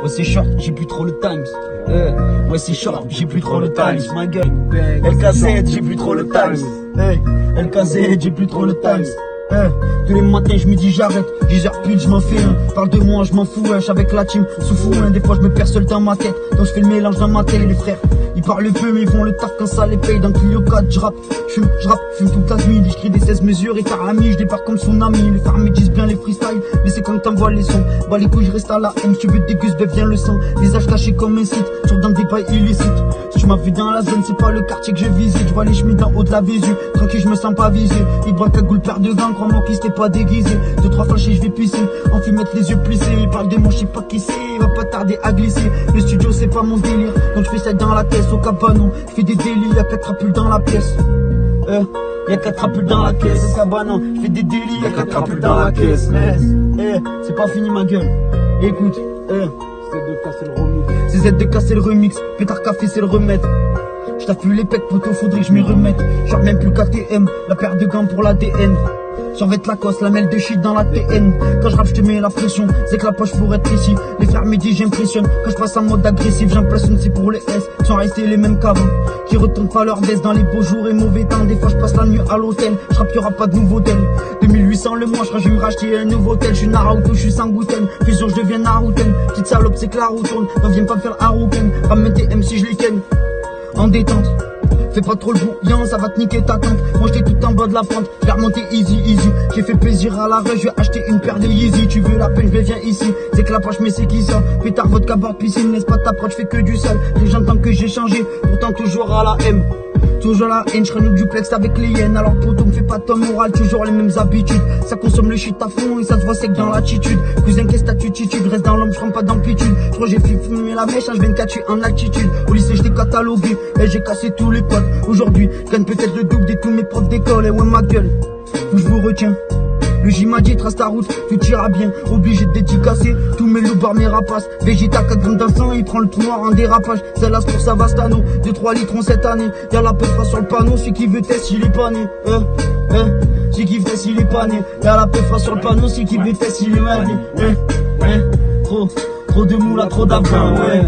Ouais c'est short, j'ai plus trop le times. Ouais c'est short, j'ai plus trop le times. Ma gueule, LKZ, j'ai plus trop le times. LKZ, j'ai plus trop le times. Tous les matins je me dis j'arrête, 10h pile je m'en fais un. Parle de moi je m'en fous, wesh avec la team sous fou, des fois je me perds seul dans ma tête. Donc je fais le mélange dans ma tête, les frères ils parlent peu mais ils font le taf quand ça les paye. Dans Clio 4 je rappe, fume toute la nuit. Je crie des 16 mesures et par ami je débarque comme tsunami. Les frères me disent bien les freestyles, mais c'est quand t'envoies les sons. Bah les couilles je reste à la haine, si tu veux déguste ben viens le sang. Visage caché comme un site, sur dans des pailles illicites. Si tu m'as vu dans la zone c'est pas le quartier que je visite. Je vois les chemises d'en haut de la Vésu, tranquille je me sens pas visé. Ils boivent cagoule paire de gants, crois-moi qu'ils s'étaient pas déguisé. 2-3 flashés je vais pisser, en fume mettre les yeux plissés. Ils parlent de moi je sais pas qui c'est, il va pas tarder à glisser. Le studio c'est pas mon délire, donc je fais ça dans la caisse au cabanon. Je fais des délits, y'a 4 rapules dans la pièce. Y'a 4 rapules dans la caisse au cabanon. Je fais des délits, y'a 4 rapules dans la caisse. C'est pas fini ma gueule. Écoute, c'est Z de casser le remix. Pétard café c'est le remède. J't'affume les pecs poteau, faudrait que je m'y remette. Genre même plus KTM, la paire de gants pour l'ADN. Survête Lacoste, la mêle de shit dans la TN. Quand je rappe, je te mets la pression. C'est que la poche pour être ici. Les frères me disent j'impressionne. Quand je passe en mode agressif, j'en place une, c'est pour les S. Sont restés les mêmes qu'avant. Qui retournent pas leur baisse dans les beaux jours et mauvais temps. Des fois, je passe la nuit à l'hôtel. Je rappe, y'aura pas de nouveau tel. 2800 le mois, je crois que je vais me racheter un nouveau tel. Je suis Naruto, je suis Sangouten. Fusion, je deviens Naruten. Petite salope, c'est que la roue tourne. Non, viens pas me faire Haruken. Ramène tes MC, je les ken. En détente. Fais pas trop le bouillant, ça va te niquer ta tante. Moi j'étais tout en bas de la pente, j'ai remonté easy. J'ai fait plaisir à la rue, je vais acheter une paire de Yeezy. Tu veux la peine, je viens ici. C'est que la poche mais c'est qui ça? Pétard, vodka, bord, piscine, n'est-ce pas ta proche, fais que du sale. Et j'entends que j'ai changé, pourtant toujours à la M. Toujours la haine, je du duplex avec les hyènes. Alors poto me fais pas ton moral, toujours les mêmes habitudes. Ça consomme le shit à fond et ça se voit sec dans l'attitude. Cousin qu'est-ce que t'attitude, reste dans l'ombre, je prends pas d'amplitude. Je crois j'ai fait fumer la mèche, je viens de catcher en altitude. Au lycée j'étais catalogué, et j'ai cassé tous les potes. Aujourd'hui, je gagne peut-être le double de tous mes profs d'école. Et ouais ma gueule, où je vous retiens. Le J m'a dit trace ta route, tout ira bien. Obligé de dédicacer tous mes loupards, mes rapaces. Végéta 4 grammes d'instant, il prend le trou noir en dérapage. Celle-là pour Savastano, 2-3 litrons cette année. Y'a la peufra sur le panneau, celui qui veut test il est pas né. Celui qui veut test il est pas né. Y'a la peufra sur le panneau, celui qui veut test il est pas né. Trop de moula, trop d'avant, ouais.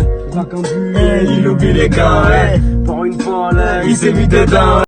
Il oublie les gars, pour une fois là, il s'est mis dedans.